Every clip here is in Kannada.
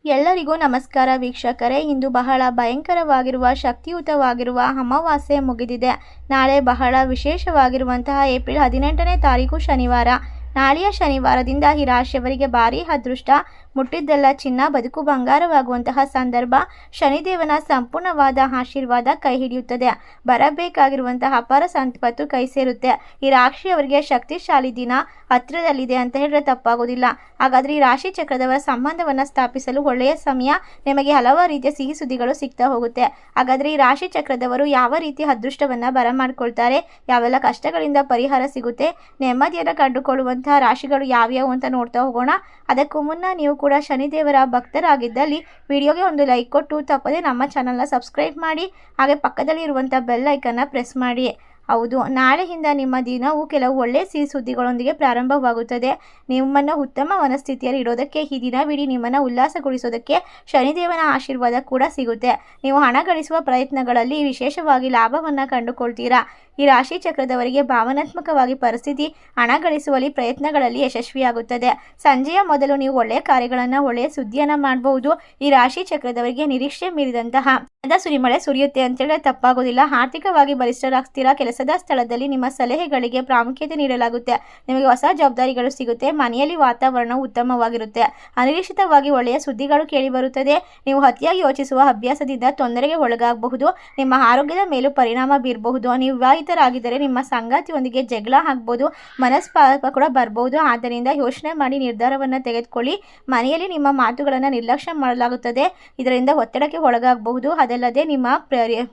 ಎಲ್ಲರಿಗೂ ನಮಸ್ಕಾರ ವೀಕ್ಷಕರೇ. ಇಂದು ಬಹಳ ಭಯಂಕರವಾಗಿರುವ ಶಕ್ತಿಯುತವಾಗಿರುವ ಅಮಾವಾಸ್ಯೆ ಮುಗಿದಿದೆ. ನಾಳೆ ಬಹಳ ವಿಶೇಷವಾಗಿರುವಂತಹ ಏಪ್ರಿಲ್ 18ನೇ ತಾರೀಕು ಶನಿವಾರ. ನಾಳೆಯ ಶನಿವಾರದಿಂದ ಈ ರಾಶಿಯವರಿಗೆ ಭಾರೀ ಅದೃಷ್ಟ, ಮುಟ್ಟಿದ್ದೆಲ್ಲ ಚಿನ್ನ, ಬದುಕು ಬಂಗಾರವಾಗುವಂತಹ ಸಂದರ್ಭ, ಶನಿದೇವನ ಸಂಪೂರ್ಣವಾದ ಆಶೀರ್ವಾದ ಕೈ ಹಿಡಿಯುತ್ತದೆ. ಬರಬೇಕಾಗಿರುವಂತಹ ಅಪಾರ ಸಂಪತ್ತು ಕೈ ಸೇರುತ್ತೆ. ಈ ರಾಶಿಯವರಿಗೆ ಶಕ್ತಿಶಾಲಿ ದಿನ ಹತ್ತಿರದಲ್ಲಿದೆ ಅಂತ ಹೇಳಿದ್ರೆ ತಪ್ಪಾಗೋದಿಲ್ಲ. ಹಾಗಾದರೆ ಈ ರಾಶಿ ಚಕ್ರದವರ ಸಂಬಂಧವನ್ನು ಸ್ಥಾಪಿಸಲು ಒಳ್ಳೆಯ ಸಮಯ. ನಿಮಗೆ ಹಲವಾರು ರೀತಿಯ ಸಿಹಿ ಸುದ್ದಿಗಳು ಸಿಗ್ತಾ ಹೋಗುತ್ತೆ. ಹಾಗಾದರೆ ಈ ರಾಶಿ ಚಕ್ರದವರು ಯಾವ ರೀತಿ ಅದೃಷ್ಟವನ್ನು ಬರಮಾಡ್ಕೊಳ್ತಾರೆ, ಯಾವೆಲ್ಲ ಕಷ್ಟಗಳಿಂದ ಪರಿಹಾರ ಸಿಗುತ್ತೆ, ನೆಮ್ಮದಿಯನ್ನು ಕಂಡುಕೊಳ್ಳುವಂತಹ ರಾಶಿಗಳು ಯಾವ್ಯಾವು ಅಂತ ನೋಡ್ತಾ ಹೋಗೋಣ. ಅದಕ್ಕೂ ಮುನ್ನ ನೀವು ಕೂಡ ಶನಿದೇವರ ಭಕ್ತರಾಗಿದ್ದಲ್ಲಿ ವಿಡಿಯೋಗೆ ಒಂದು ಲೈಕ್ ಕೊಟ್ಟು ತಪ್ಪದೆ ನಮ್ಮ ಚಾನಲ್ನ ಸಬ್ಸ್ಕ್ರೈಬ್ ಮಾಡಿ, ಹಾಗೆ ಪಕ್ಕದಲ್ಲಿ ಇರುವಂಥ ಬೆಲ್ ಐಕನ್ನ ಪ್ರೆಸ್ ಮಾಡಿ. ಹೌದು, ನಾಳೆಯಿಂದ ನಿಮ್ಮ ದಿನವು ಕೆಲವು ಒಳ್ಳೆಯ ಸಿಹಿ ಸುದ್ದಿಗಳೊಂದಿಗೆ ಪ್ರಾರಂಭವಾಗುತ್ತದೆ. ನಿಮ್ಮನ್ನು ಉತ್ತಮ ಮನಸ್ಥಿತಿಯಲ್ಲಿ ಇಡೋದಕ್ಕೆ, ಈ ದಿನವಿಡೀ ನಿಮ್ಮನ್ನು ಉಲ್ಲಾಸಗೊಳಿಸೋದಕ್ಕೆ ಶನಿದೇವನ ಆಶೀರ್ವಾದ ಕೂಡ ಸಿಗುತ್ತೆ. ನೀವು ಹಣ ಗಳಿಸುವ ಪ್ರಯತ್ನಗಳಲ್ಲಿ ವಿಶೇಷವಾಗಿ ಲಾಭವನ್ನು ಕಂಡುಕೊಳ್ತೀರಾ. ಈ ರಾಶಿ ಚಕ್ರದವರಿಗೆ ಭಾವನಾತ್ಮಕವಾಗಿ ಪರಿಸ್ಥಿತಿ ಹಣ ಗಳಿಸುವಲ್ಲಿ ಪ್ರಯತ್ನಗಳಲ್ಲಿ ಯಶಸ್ವಿಯಾಗುತ್ತದೆ. ಸಂಜೆಯ ಮೊದಲು ನೀವು ಒಳ್ಳೆಯ ಕಾರ್ಯಗಳನ್ನು, ಒಳ್ಳೆಯ ಸುದ್ದಿಯನ್ನು ಮಾಡಬಹುದು. ಈ ರಾಶಿ ಚಕ್ರದವರಿಗೆ ನಿರೀಕ್ಷೆ ಮೀರಿದಂತಹ ಸುರಿಮಳೆ ಸುರಿಯುತ್ತೆ ಅಂತೇಳಿ ತಪ್ಪಾಗೋದಿಲ್ಲ. ಆರ್ಥಿಕವಾಗಿ ಬಲಿಷ್ಠರಾಗ್ತೀರಾ. ಕೆಲಸದ ಸ್ಥಳದಲ್ಲಿ ನಿಮ್ಮ ಸಲಹೆಗಳಿಗೆ ಪ್ರಾಮುಖ್ಯತೆ ನೀಡಲಾಗುತ್ತೆ. ನಿಮಗೆ ಹೊಸ ಜವಾಬ್ದಾರಿಗಳು ಸಿಗುತ್ತೆ. ಮನೆಯಲ್ಲಿ ವಾತಾವರಣವು ಉತ್ತಮವಾಗಿರುತ್ತೆ. ಅನಿರೀಕ್ಷಿತವಾಗಿ ಒಳ್ಳೆಯ ಸುದ್ದಿಗಳು ಕೇಳಿಬರುತ್ತದೆ. ನೀವು ಅತಿಯಾಗಿ ಯೋಚಿಸುವ ಅಭ್ಯಾಸದಿಂದ ತೊಂದರೆಗೆ ಒಳಗಾಗಬಹುದು. ನಿಮ್ಮ ಆರೋಗ್ಯದ ಮೇಲೂ ಪರಿಣಾಮ ಬೀರಬಹುದು. ನೀವು ವಿವಾಹಿತರಾಗಿದ್ದರೆ ನಿಮ್ಮ ಸಂಗಾತಿಯೊಂದಿಗೆ ಜಗಳ ಆಗ್ಬೋದು, ಮನಸ್ತಾಪ ಕೂಡ ಬರಬಹುದು. ಆದ್ದರಿಂದ ಯೋಚನೆ ಮಾಡಿ ನಿರ್ಧಾರವನ್ನು ತೆಗೆದುಕೊಳ್ಳಿ. ಮನೆಯಲ್ಲಿ ನಿಮ್ಮ ಮಾತುಗಳನ್ನು ನಿರ್ಲಕ್ಷ್ಯ ಮಾಡಲಾಗುತ್ತದೆ. ಇದರಿಂದ ಒತ್ತಡಕ್ಕೆ ಒಳಗಾಗಬಹುದು. ಅದಲ್ಲದೆ ನಿಮ್ಮ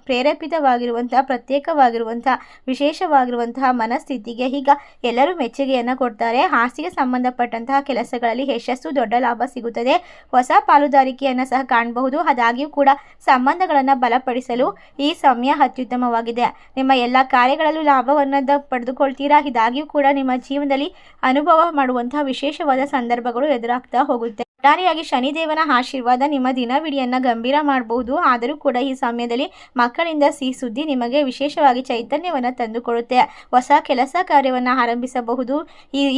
ಪ್ರೇರೇಪಿತವಾಗಿರುವಂತಹ, ಪ್ರತ್ಯೇಕವಾಗಿರುವಂತಹ, ವಿಶೇಷವಾಗಿರುವಂತಹ ಮನಸ್ಥಿತಿಗೆ ಈಗ ಎಲ್ಲರೂ ಮೆಚ್ಚುಗೆಯನ್ನು ಕೊಡ್ತಾರೆ. ಆಸ್ತಿಗೆ ಸಂಬಂಧಪಟ್ಟಂತಹ ಕೆಲಸಗಳಲ್ಲಿ ಯಶಸ್ಸು, ದೊಡ್ಡ ಲಾಭ ಸಿಗುತ್ತದೆ. ಹೊಸ ಪಾಲುದಾರಿಕೆಯನ್ನು ಸಹ ಕಾಣಬಹುದು. ಆದಾಗ್ಯೂ ಕೂಡ ಸಂಬಂಧಗಳನ್ನು ಬಲಪಡಿಸಲು ಈ ಸಮಯ ಅತ್ಯುತ್ತಮವಾಗಿದೆ. ನಿಮ್ಮ ಎಲ್ಲ ಕಾರ್ಯಗಳಲ್ಲೂ ಲಾಭವನ್ನು ಪಡೆದುಕೊಳ್ತೀರಾ. ಇದಾಗಿಯೂ ಕೂಡ ನಿಮ್ಮ ಜೀವನದಲ್ಲಿ ಅನುಭವ ಮಾಡುವಂತಹ ವಿಶೇಷವಾದ ಸಂದರ್ಭಗಳು ಎದುರಾಗ್ತಾ ಹೋಗುತ್ತೆ. ಒಟ್ಟಾರೆಯಾಗಿ ಶನಿದೇವನ ಆಶೀರ್ವಾದ ನಿಮ್ಮ ದಿನವಿಡಿಯನ್ನು ಗಂಭೀರ ಮಾಡಬಹುದು. ಆದರೂ ಕೂಡ ಈ ಸಮಯದಲ್ಲಿ ಮಕ್ಕಳಿಂದ ಸಿಹಿ ಸುದ್ದಿ ನಿಮಗೆ ವಿಶೇಷವಾಗಿ ಚೈತನ್ಯವನ್ನು ತಂದುಕೊಡುತ್ತೆ. ಹೊಸ ಕೆಲಸ ಕಾರ್ಯವನ್ನು ಆರಂಭಿಸಬಹುದು.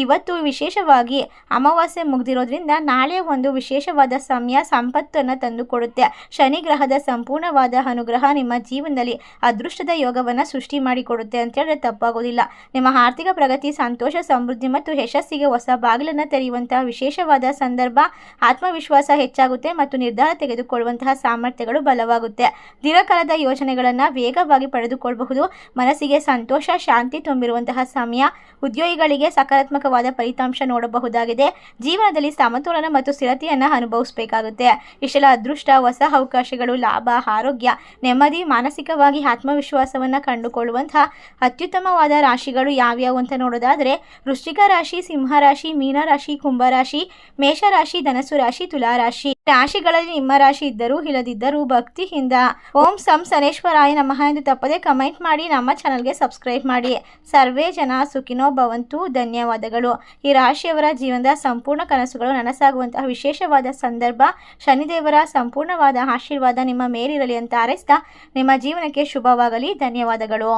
ಇವತ್ತು ವಿಶೇಷವಾಗಿ ಅಮಾವಾಸ್ಯೆ ಮುಗಿದಿರೋದ್ರಿಂದ ನಾಳೆ ಒಂದು ವಿಶೇಷವಾದ ಸಮಯ ಸಂಪತ್ತನ್ನು ತಂದುಕೊಡುತ್ತೆ. ಶನಿ ಗ್ರಹದ ಸಂಪೂರ್ಣವಾದ ಅನುಗ್ರಹ ನಿಮ್ಮ ಜೀವನದಲ್ಲಿ ಅದೃಷ್ಟದ ಯೋಗವನ್ನು ಸೃಷ್ಟಿ ಮಾಡಿಕೊಡುತ್ತೆ ಅಂತ ಹೇಳಿದ್ರೆ ತಪ್ಪಾಗೋದಿಲ್ಲ. ನಿಮ್ಮ ಆರ್ಥಿಕ ಪ್ರಗತಿ, ಸಂತೋಷ, ಸಮೃದ್ಧಿ ಮತ್ತು ಯಶಸ್ಸಿಗೆ ಹೊಸ ಬಾಗಿಲನ್ನು ತೆರೆಯುವಂತಹ ವಿಶೇಷವಾದ ಸಂದರ್ಭ. ಆತ್ಮವಿಶ್ವಾಸ ಹೆಚ್ಚಾಗುತ್ತೆ ಮತ್ತು ನಿರ್ಧಾರ ತೆಗೆದುಕೊಳ್ಳುವಂತಹ ಸಾಮರ್ಥ್ಯಗಳು ಬಲವಾಗುತ್ತೆ. ದೀರ್ಘಕಾಲದ ಯೋಜನೆಗಳನ್ನು ವೇಗವಾಗಿ ಪಡೆದುಕೊಳ್ಳಬಹುದು. ಮನಸ್ಸಿಗೆ ಸಂತೋಷ, ಶಾಂತಿ ತುಂಬಿರುವಂತಹ ಸಮಯ. ಉದ್ಯೋಗಿಗಳಿಗೆ ಸಕಾರಾತ್ಮಕವಾದ ಫಲಿತಾಂಶ ನೋಡಬಹುದಾಗಿದೆ. ಜೀವನದಲ್ಲಿ ಸಮತೋಲನ ಮತ್ತು ಸ್ಥಿರತೆಯನ್ನು ಅನುಭವಿಸಬೇಕಾಗುತ್ತೆ. ಇಷ್ಟೆಲ್ಲ ಅದೃಷ್ಟ, ಹೊಸ ಅವಕಾಶಗಳು, ಲಾಭ, ಆರೋಗ್ಯ, ನೆಮ್ಮದಿ, ಮಾನಸಿಕವಾಗಿ ಆತ್ಮವಿಶ್ವಾಸವನ್ನು ಕಂಡುಕೊಳ್ಳುವಂತಹ ಅತ್ಯುತ್ತಮವಾದ ರಾಶಿಗಳು ಯಾವ್ಯಾವು ಅಂತ ನೋಡೋದಾದರೆ ವೃಶ್ಚಿಕ ರಾಶಿ, ಸಿಂಹ ರಾಶಿ, ಮೀನ ರಾಶಿ, ಕುಂಭ ರಾಶಿ, ಮೇಷ ರಾಶಿ, ಧನಸ್ಸು ರಾಶಿ, ತುಲಾ ರಾಶಿ. ರಾಶಿಗಳಲ್ಲಿ ನಿಮ್ಮ ರಾಶಿ ಇದ್ದರೂ ಇಲ್ಲದಿದ್ದರೂ ಭಕ್ತಿಯಿಂದ ಓಂ ಸಂ ಶನೇಶ್ವರಾಯ ನಮಃ ಎಂದು ತಪ್ಪದೆ ಕಮೆಂಟ್ ಮಾಡಿ. ನಮ್ಮ ಚಾನಲ್ಗೆ ಸಬ್ಸ್ಕ್ರೈಬ್ ಮಾಡಿ. ಸರ್ವೇ ಜನ ಸುಖಿನೋ ಭವಂತು. ಧನ್ಯವಾದಗಳು. ಈ ರಾಶಿಯವರ ಜೀವನದ ಸಂಪೂರ್ಣ ಕನಸುಗಳು ನನಸಾಗುವಂತಹ ವಿಶೇಷವಾದ ಸಂದರ್ಭ. ಶನಿದೇವರ ಸಂಪೂರ್ಣವಾದ ಆಶೀರ್ವಾದ ನಿಮ್ಮ ಮೇಲಿರಲಿ ಅಂತ ಹಾರೈಸ್ತಾ ನಿಮ್ಮ ಜೀವನಕ್ಕೆ ಶುಭವಾಗಲಿ. ಧನ್ಯವಾದಗಳು.